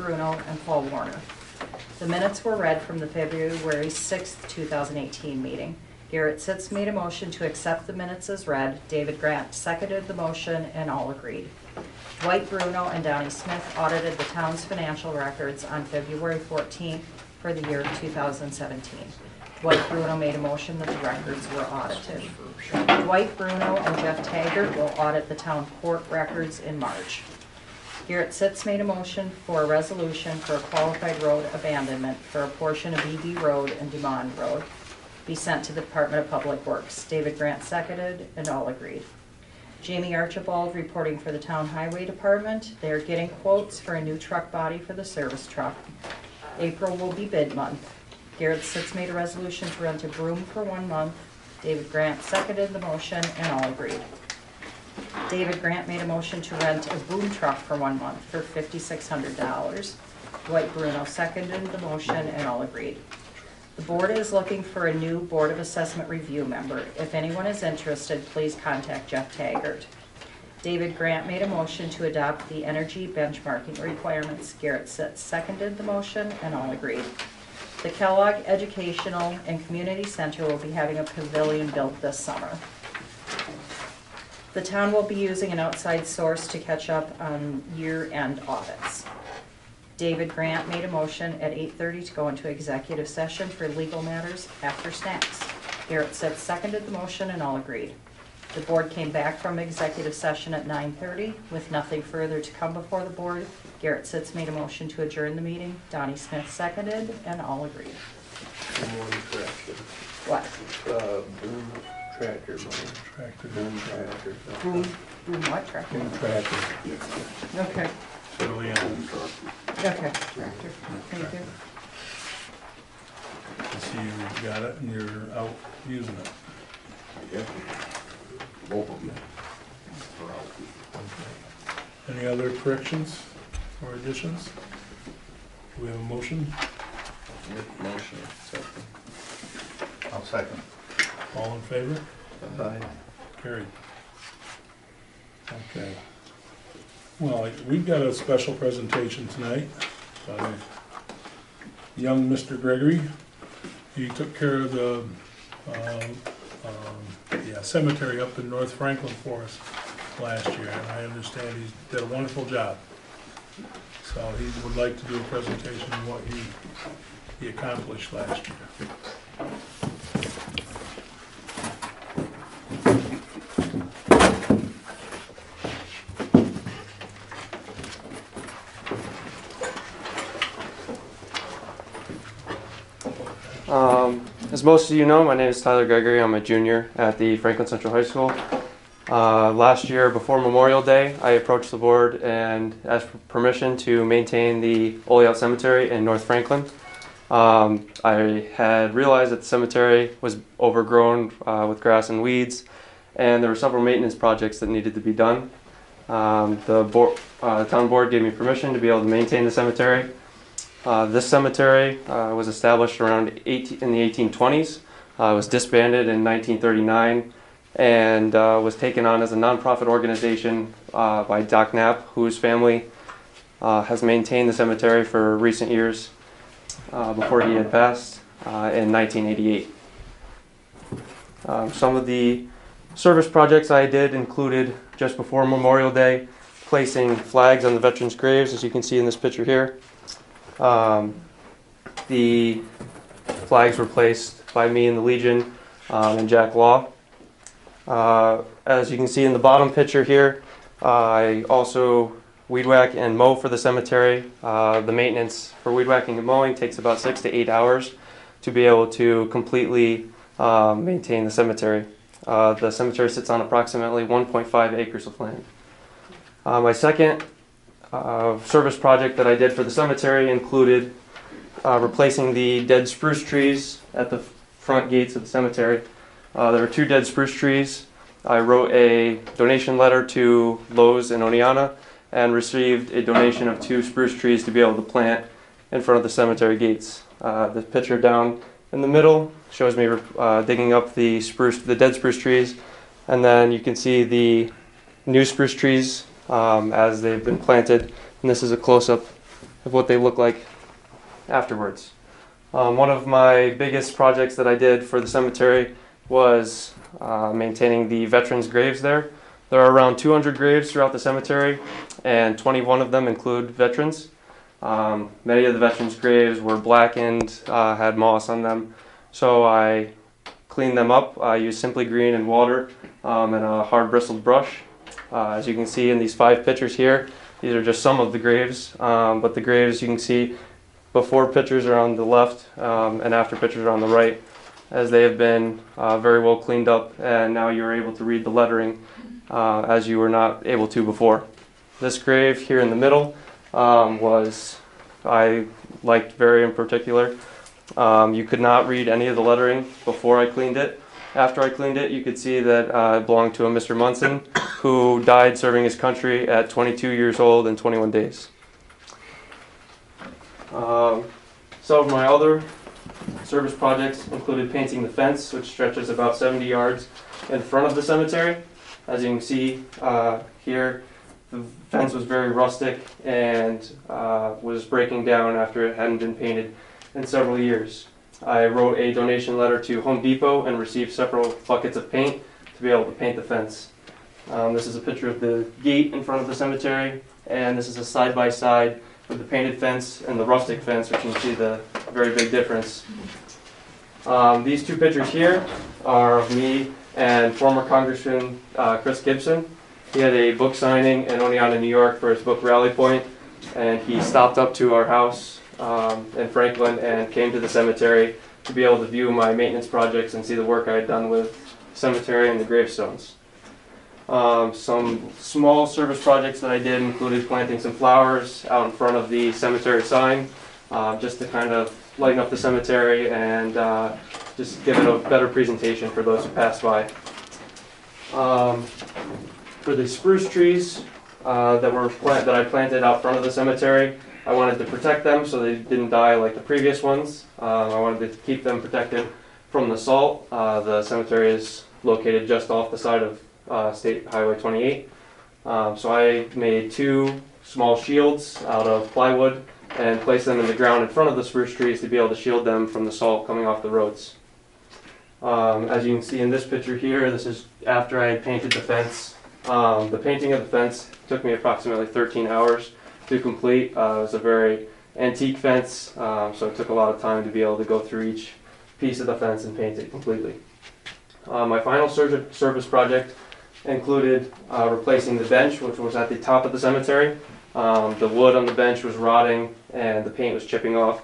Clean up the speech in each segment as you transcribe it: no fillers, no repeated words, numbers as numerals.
Bruno, and Paul Warner. The minutes were read from the February 6, 2018 meeting. Garrett Sitz made a motion to accept the minutes as read. David Grant seconded the motion, and all agreed. Dwight Bruno and Donnie Smith audited the town's financial records on February 14th for the year 2017. Dwight Bruno made a motion that the records were audited. Dwight Bruno and Jeff Taggart will audit the town court records in March. Garrett Sitz made a motion for a resolution for a qualified road abandonment for a portion of EB Road and Dumond Road be sent to the Department of Public Works. David Grant seconded, and all agreed. Jamie Archibald reporting for the Town Highway Department. They are getting quotes for a new truck body for the service truck. April will be bid month. Garrett Sitz made a resolution to rent a broom for 1 month. David Grant seconded the motion, and all agreed. David Grant made a motion to rent a boom truck for 1 month for $5,600. Dwight Bruno seconded the motion, and all agreed. The board is looking for a new Board of Assessment Review member. If anyone is interested, please contact Jeff Taggart. David Grant made a motion to adopt the energy benchmarking requirements. Garrett Sitz seconded the motion, and all agreed. The Kellogg Educational and Community Center will be having a pavilion built this summer. The town will be using an outside source to catch up on year-end audits. David Grant made a motion at 8:30 to go into executive session for legal matters after snacks. Garrett Sitz seconded the motion, and all agreed. The board came back from executive session at 9:30 with nothing further to come before the board. Garrett Sitz made a motion to adjourn the meeting. Donnie Smith seconded, and all agreed. One tractor. What? Boom tractor, Tractor. boom tractor. Boom what tractor? Boom tractor. Okay, Pavilion. okay, tractor, thank you. I see you got it and you're out using it. Yeah. Both of them. Any other corrections or additions? Do we have a motion? Motion accepted. I'll second. All in favor? Aye. Carried. Okay. Well, we've got a special presentation tonight by young Mr. Gregory. He took care of the cemetery up in North Franklin for us last year, and I understand he did a wonderful job. So he would like to do a presentation on what he accomplished last year. As most of you know, my name is Tyler Gregory. I'm a junior at the Franklin Central High School. Last year, before Memorial Day, I approached the board and asked for permission to maintain the Oleout Cemetery in North Franklin. I had realized that the cemetery was overgrown with grass and weeds, and there were several maintenance projects that needed to be done. The town board gave me permission to be able to maintain the cemetery. This cemetery was established around in the 1820s. It was disbanded in 1939 and was taken on as a nonprofit organization by Doc Knapp, whose family has maintained the cemetery for recent years before he had passed in 1988. Some of the service projects I did included, just before Memorial Day, placing flags on the veterans' graves, as you can see in this picture here. The flags were placed by me and the Legion and Jack Law. As you can see in the bottom picture here, I also weed whack and mow for the cemetery. The maintenance for weed whacking and mowing takes about 6 to 8 hours to be able to completely maintain the cemetery. The cemetery sits on approximately 1.5 acres of land. My second service project that I did for the cemetery included replacing the dead spruce trees at the front gates of the cemetery. There were 2 dead spruce trees. I wrote a donation letter to Lowe's in Oneonta and received a donation of 2 spruce trees to be able to plant in front of the cemetery gates. The picture down in the middle shows me digging up the dead spruce trees, and then you can see the new spruce trees as they've been planted. And this is a close-up of what they look like afterwards. One of my biggest projects that I did for the cemetery was maintaining the veterans' graves there. There are around 200 graves throughout the cemetery, and 21 of them include veterans. Many of the veterans' graves were blackened, had moss on them, so I cleaned them up. I used Simply Green and water and a hard bristled brush. As you can see in these 5 pictures here, these are just some of the graves, but the graves you can see before pictures are on the left and after pictures are on the right, as they have been very well cleaned up, and now you're able to read the lettering as you were not able to before. This grave here in the middle I liked very in particular. You could not read any of the lettering before I cleaned it. After I cleaned it, you could see that it belonged to a Mr. Munson, who died serving his country at 22 years old and 21 days. Some of my other service projects included painting the fence, which stretches about 70 yards in front of the cemetery. As you can see here, the fence was very rustic and was breaking down after it hadn't been painted in several years. I wrote a donation letter to Home Depot and received several buckets of paint to be able to paint the fence. This is a picture of the gate in front of the cemetery, and this is a side-by-side with the painted fence and the rustic fence, which you can see the very big difference. These 2 pictures here are of me and former Congressman Chris Gibson. He had a book signing in Oneonta, New York for his book Rally Point, and he stopped up to our house in Franklin and came to the cemetery to be able to view my maintenance projects and see the work I had done with the cemetery and the gravestones. Some small service projects that I did included planting some flowers out in front of the cemetery sign, just to kind of lighten up the cemetery and just give it a better presentation for those who pass by. For the spruce trees that I planted out front of the cemetery, I wanted to protect them so they didn't die like the previous ones. I wanted to keep them protected from the salt. The cemetery is located just off the side of State Highway 28. So I made 2 small shields out of plywood and placed them in the ground in front of the spruce trees to be able to shield them from the salt coming off the roads. As you can see in this picture here, this is after I had painted the fence. The painting of the fence took me approximately 13 hours to complete. It was a very antique fence, so it took a lot of time to be able to go through each piece of the fence and paint it completely. My final service project included replacing the bench, which was at the top of the cemetery. The wood on the bench was rotting and the paint was chipping off.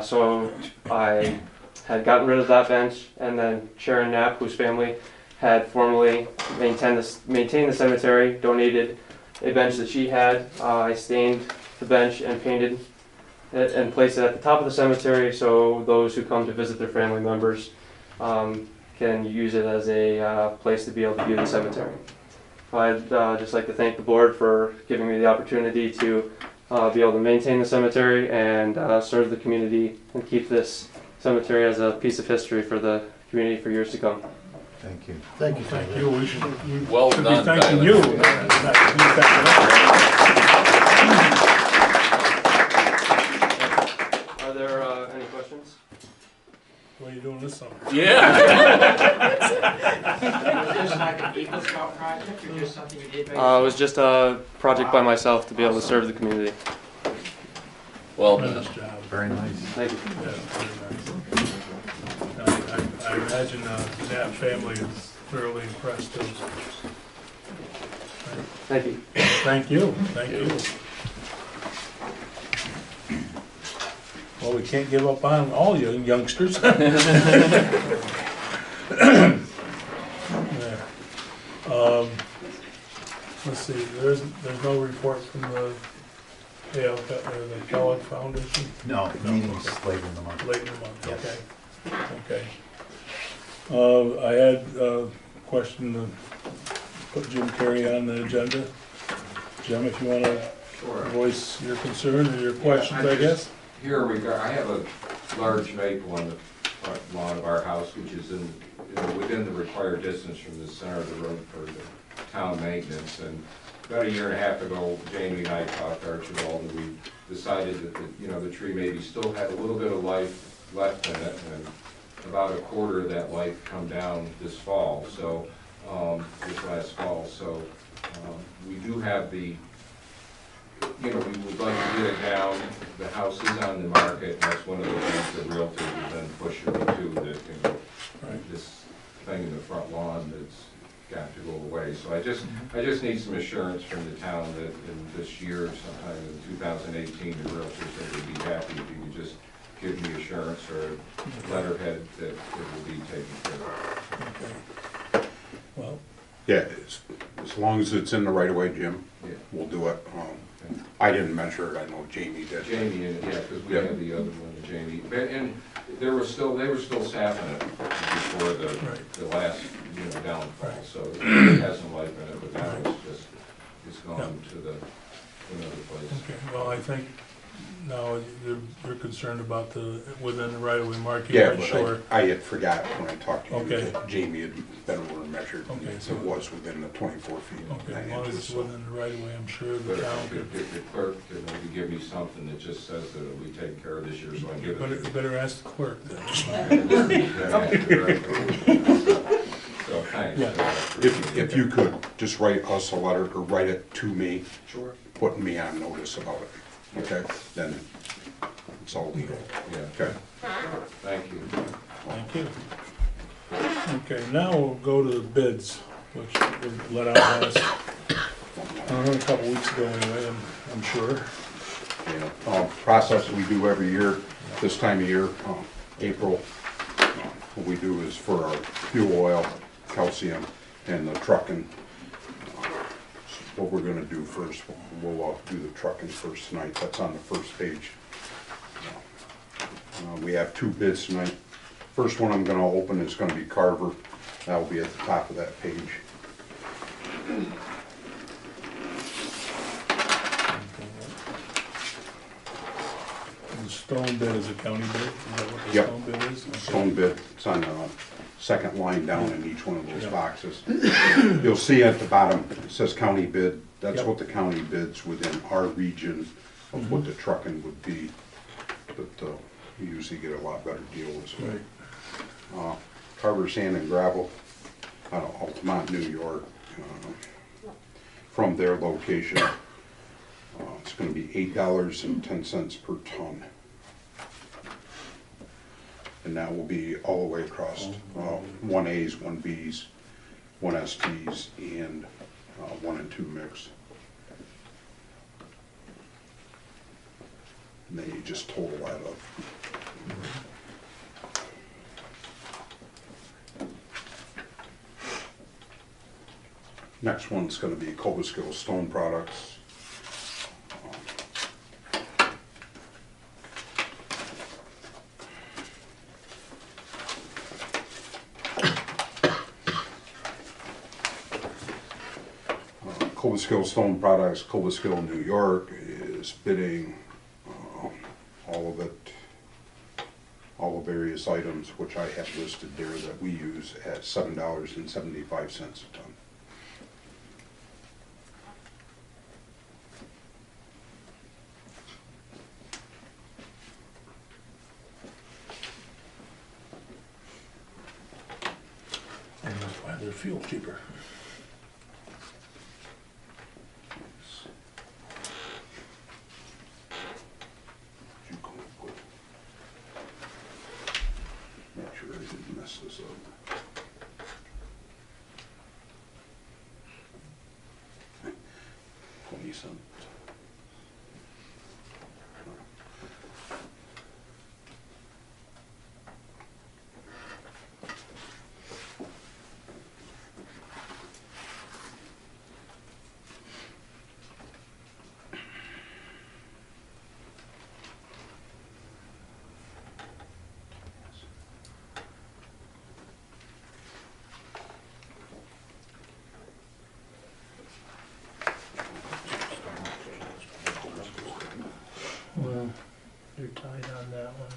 So I had gotten rid of that bench, and then Sharon Knapp, whose family had formerly maintained the cemetery, donated a bench that she had. I stained the bench and painted it and placed it at the top of the cemetery so those who come to visit their family members can use it as a place to be able to view the cemetery. I'd just like to thank the board for giving me the opportunity to be able to maintain the cemetery and serve the community and keep this cemetery as a piece of history for the community for years to come. Thank you. Thank you. We should Well be done, thanking Tyler. you. not you thanking us. Are there any questions? What are you doing this summer? Yeah. Was this like an Eagle Scout project or just something you did by It yourself? was just a project by myself to be able to serve the community. Well done. Tremendous job. Very nice. Thank you. Yeah, very nice. I imagine that family is thoroughly impressed too. Thank you. Thank you, thank you. Well, we can't give up on all you youngsters. Yeah. Let's see, there's no report from the Kellogg Foundation No, meeting's later in the month. late in the month, Yes. okay. I had a question to put Jim Carey on the agenda. Jim, if you want to voice your concern or your questions, I guess? Here, I have a large maple on the front lawn of our house, which is within the required distance from the center of the road for the town maintenance. And about a year and a half ago, Jamie and I talked, Archibald, and we decided that, the tree maybe still had a little bit of life left in it, and about a quarter of that life come down this fall, so, this last fall, so, we do have the, we would like to get it down. The house is on the market, and that's one of the things the realtor has been pushing me to, that, Right. this thing in the front lawn that's got to go away. So I just need some assurance from the town that in this year, sometime in 2018, the realtor said they'd be happy if you could just give me assurance or letterhead that it will be taken care of. Okay. Well, Yeah, as long as it's in the right of way, Jim, Yeah. we'll do it. I didn't measure it, I know Jamie did. Jamie, and, yeah, because we Yeah. had the other one, Jamie, and they were still sapping it before Right. the last, downfall, Right. so it has some life in it, but now it's gone to another place. okay, well, I think now you're concerned about within the right-of-way mark, you Yeah, weren't sure. but I had forgot when I talked to you Okay. that Jamie had been over and measured. Okay, It so- was within the 24 feet. Okay, as long as it's within the right-of-way, I'm sure the But town if could. the clerk could maybe give me something that just says that it'll be taken care of this year, so I You give it. better ask the clerk then. So thanks. Yeah. If you could, just write us a letter, or write it to me, Sure. putting me on notice about it, okay? Then it's all legal, Yeah, okay? thank you. Thank you. Okay, now we'll go to the bids, which were let out last, I don't know, a couple weeks ago anyway, I'm sure. Process we do every year, this time of year, April, what we do is for our fuel oil, calcium, and the trucking. What we're gonna do first, we'll do the trucking first tonight, that's on the first page. We have two bids tonight. First one I'm gonna open is gonna be Carver, that'll be at the top of that page. The stone bid is a county bid, is that what the Yep. stone bid is? Okay. Stone bid, it's on the second line down in each one of those Yeah. boxes. You'll see at the bottom, it says county bid, that's Yep. what the county bids within our region of what the trucking would be. But we usually get a lot better deal as well. Right. Carver Sand and Gravel out of Altamont, New York. From their location, it's gonna be $8.10 per ton. And that will be all the way across, 1As, 1Bs, 1STs, and 1 and 2 mix. And then you just total that up. Next one's gonna be Cobuskill Stone Products. Cobuskill Stone Products, Cobuskill, New York is bidding all of it, all the various items which I have listed there that we use at $7.75 a ton. And that's why their fuel cheaper. You go with- Make sure I didn't mess this up. 20 cents. Well, you're tied on that one.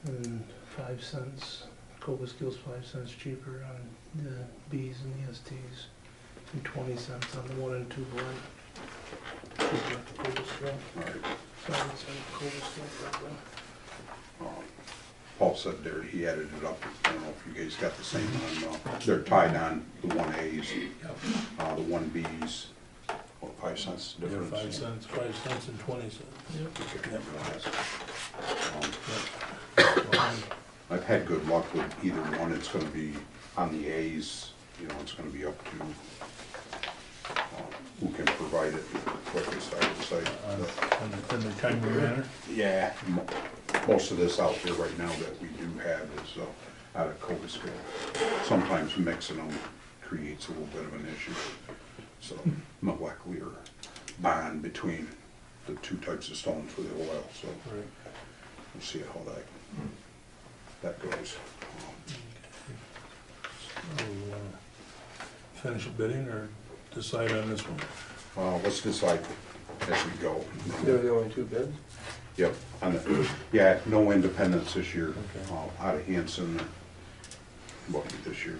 And 5 cents, Cobuskill's 5 cents cheaper on the Bs and the STs. and 20 cents on the 1 and 2 blend. Cheaper at the Cobble Still. All right. Sorry, it's on Cobble Still program. Paul said there, he added it up, I don't know if you guys got the same one, they're tied on the 1As, Yep. the 1Bs, what, 5 cents Yeah, difference? 5 cents and 20 cents. Um, I've had good luck with either one, it's gonna be on the As, you know, it's gonna be up to who can provide it quickest, I would say. In the timely manner. Yeah, most of this out there right now that we do have is out of Cobblestone. Sometimes mixing them creates a little bit of an issue. So molecular bond between the two types of stones for the oil, so Right. we'll see how that goes. So, finish bidding or decide on this one? Let's decide as we go. They're the only two bids? Yep, yeah, no independents this year, Okay. out of Hanson, lucky this year.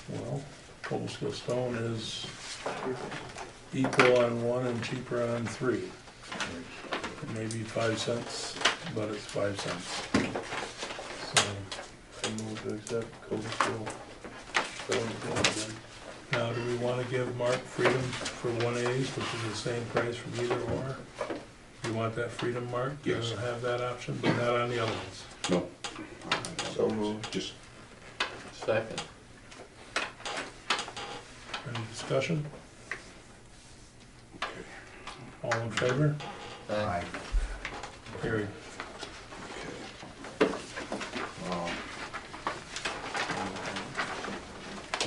Well, Cobblestone stone is equal on 1 and cheaper on 3. Maybe 5 cents, but it's 5 cents. So, I move to accept Cobble Still. now do we want to give Mark freedom for 1As, which is the same price for either or? You want that freedom, Mark? Yes. To have that option, but not on the other ones? No. So moved. Just, Second. Any discussion? okay. All in favor? Aye. Carried. Um,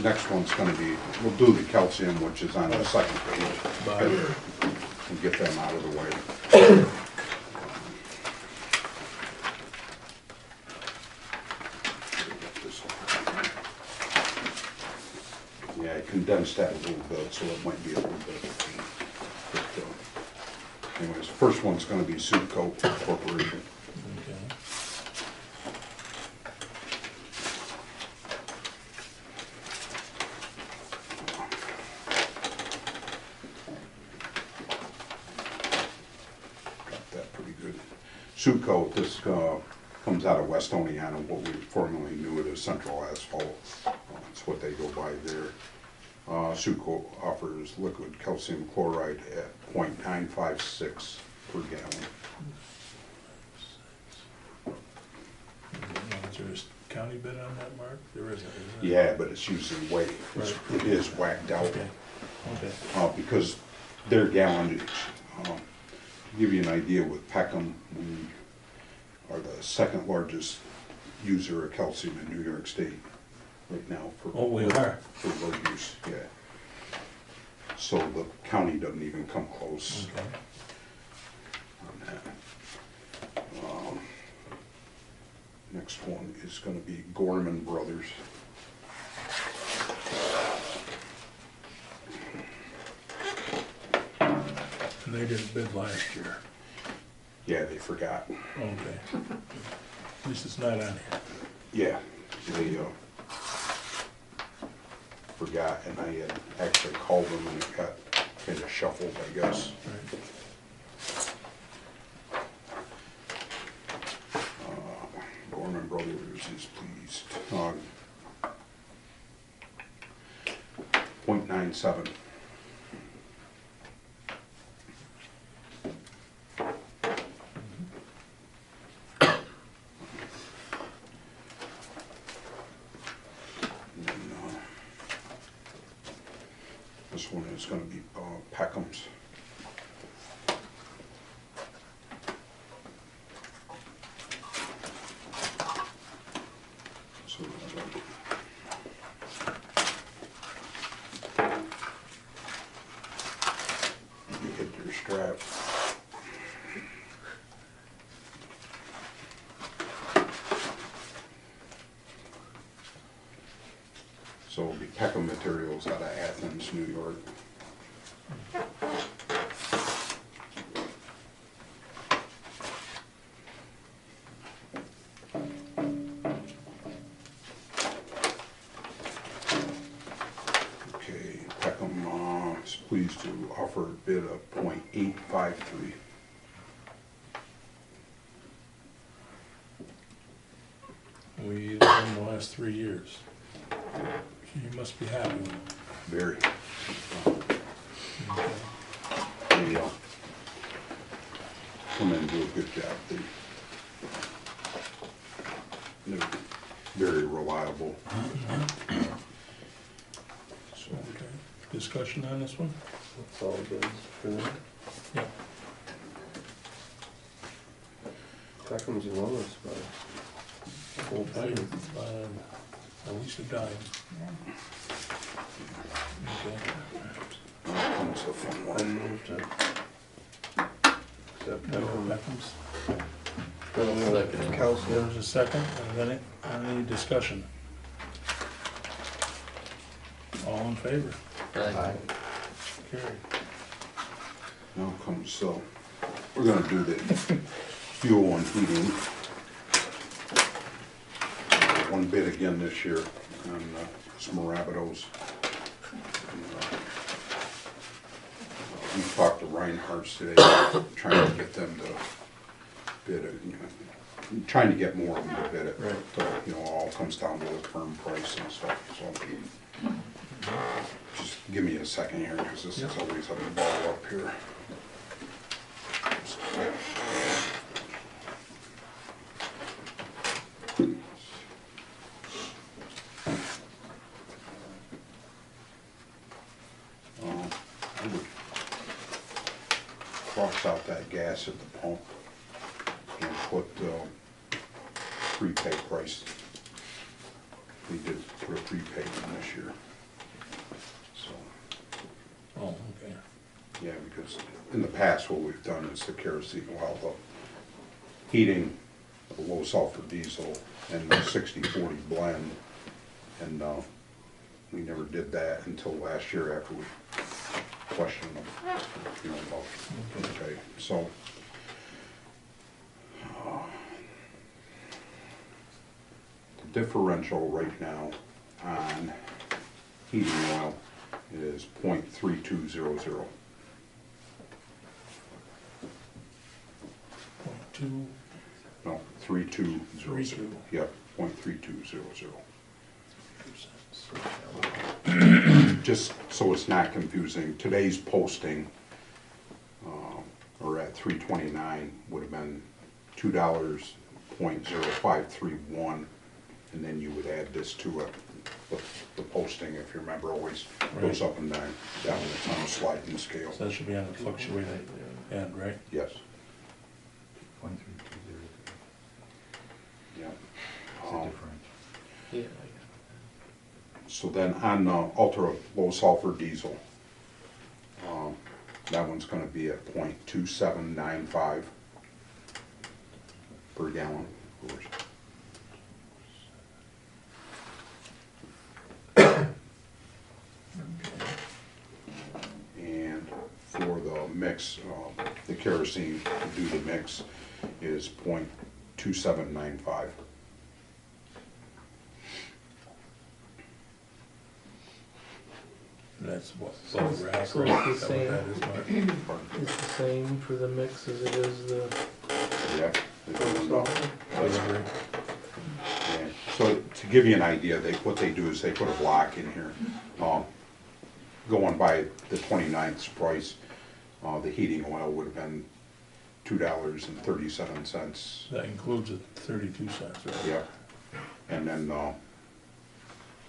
Next one's gonna be, we'll do the calcium, which is on the second page. Bye. We'll get them out of the way. Yeah, I condensed that a little bit, so it might be a little bit. But, anyways, first one's gonna be Sudco Corporation. Okay. Got that pretty good. Sudco, this comes out of West Oneonta, what we formerly knew it as Central Asphalt. That's what they go by there. Sudco offers liquid calcium chloride at 0.956 per gallon. Is there a county bid on that, Mark? There isn't, is there? Yeah, but it's usually way, it is whacked out. Okay, okay. Because their gallonage, give you an idea, with Peckham, we are the second largest user of calcium in New York State right now. Oh, we are? For road use, yeah. So the county doesn't even come close Okay. on that. Next one is gonna be Gorman Brothers. And they didn't bid last year. Yeah, they forgot. Okay. At least it's not on here. Yeah, they forgot, and I had actually called them and it got kind of shuffled, I guess. Right. Gorman Brothers is pleased. 0.97. And then, this one is gonna be Peckham's. So, you hit your strap. So it'll be Peckham Materials out of Athens, New York. pleased to offer a bid of .853. We used them the last 3 years. You must be happy with them. Very. Okay. They come in and do a good job. They're very reliable. So, Okay. Discussion on this one? That's all bids for that. Yep. Peckham's the lowest, but. Whole Peckham. At least a dime. Okay. that one's a fun I one. moved to. Accept No, Peckham. Beckham's. Second. Calcium. There's a second, and then any discussion? All in favor? Aye. Carried. Now comes, so, we're gonna do the fuel and heating. One bid again this year on some Rapidos. We talked to Reinhardt's today, trying to get them to bid it, trying to get more of them to bid it. Right. So, all comes down to the firm price and stuff, so. Just give me a second here, because this is always a ball up here. I would cross out that gas at the pump and put prepaid price. We did put a prepaid in this year. So, Oh, okay. yeah, because in the past, what we've done is the kerosene, well, the heating, the low sulfur diesel, and the 60/40 blend. And we never did that until last year after we questioned them, about, okay, so. The differential right now on heating oil is .3200. 0.2. No, 3200. 32. Yep, .3200. Just so it's not confusing, today's posting, or at 329 would have been $2.0531, and then you would add this to it. The posting, if you remember, always goes up and down. It's on a sliding scale. So that should be on the fluctuating end, right? Yes. 0.3200. Yeah. It's a difference. Yeah. So then on ultra low sulfur diesel, that one's gonna be at .2795 per gallon, of course. And for the mix, the kerosene to do the mix is .2795. That's what, above rack, So right? it's Is the that what that is, Mark? It's the same for the mix as it is the Yeah. sulfur? That's great. Yeah. So to give you an idea, what they do is they put a block in here. Going by the 29th's price, the heating oil would have been $2.37. That includes the 32 cents, right? Yeah. And then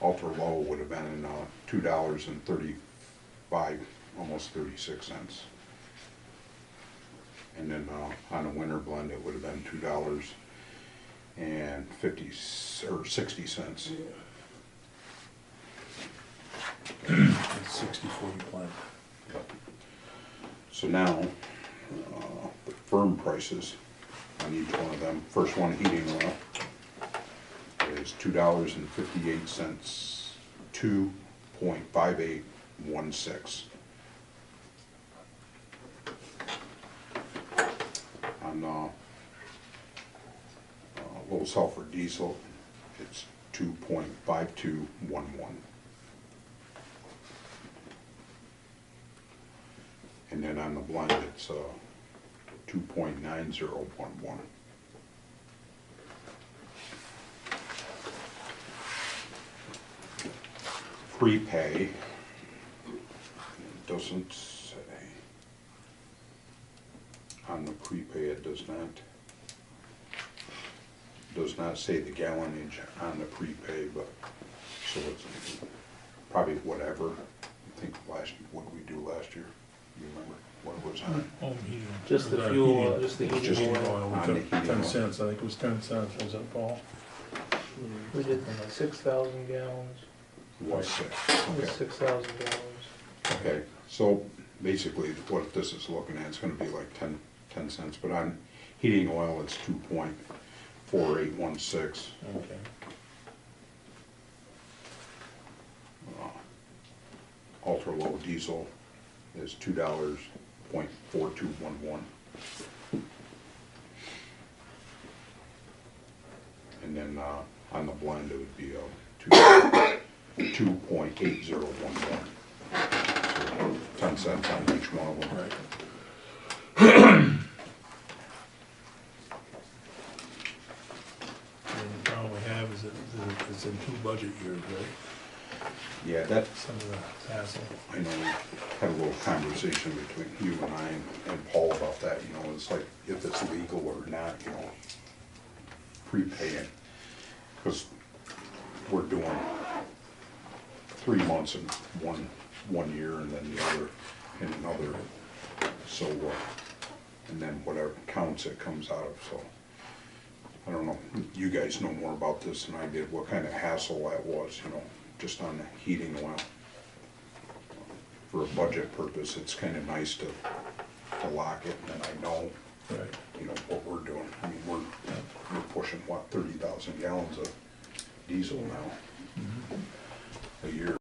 ultra low would have been $2.35, almost 36 cents. And then on a winter blend, it would have been $2.50 or 60 cents. It's 60/40 plan. So now, the firm prices on each one of them. First one, heating oil, is $2.58, 2.5816. On low sulfur diesel, it's 2.5211. And then on the blend, it's 2.9011. Prepay, it doesn't say. On the prepay, it does not say the gallonage on the prepay, but, so it's probably whatever. I think what did we do last year? You remember what it was on? Home heating. Just the It was fuel, heating. just the It was heating heating oil. oil. On We the took heating 10 oil. cents, I think it was 10 cents, was that Paul? We did 6,000 gallons. Was six. It was Okay. 6,000 gallons. Okay, so basically what this is looking at, it's gonna be like 10 cents, but on heating oil, it's 2.4816. Okay. Ultra low diesel is $2.4211. And then on the blend, it would be 2.8011. So 10 cents on each one of them. Right. And the problem we have is that it's in 2 budget years, right? Yeah, that, Some of the hassle. I know, we had a little conversation between you and I and Paul about that, you know, it's like if it's legal or not, you know, prepaying. Because we're doing 3 months in one year and then the other in another. So, and then whatever counts it comes out of, so. I don't know, you guys know more about this than I did, what kind of hassle that was, you know, just on the heating oil. For a budget purpose, it's kind of nice to lock it, and then I know, Right. you know, what we're doing. I mean, we're pushing, what, 30,000 gallons of diesel now a year.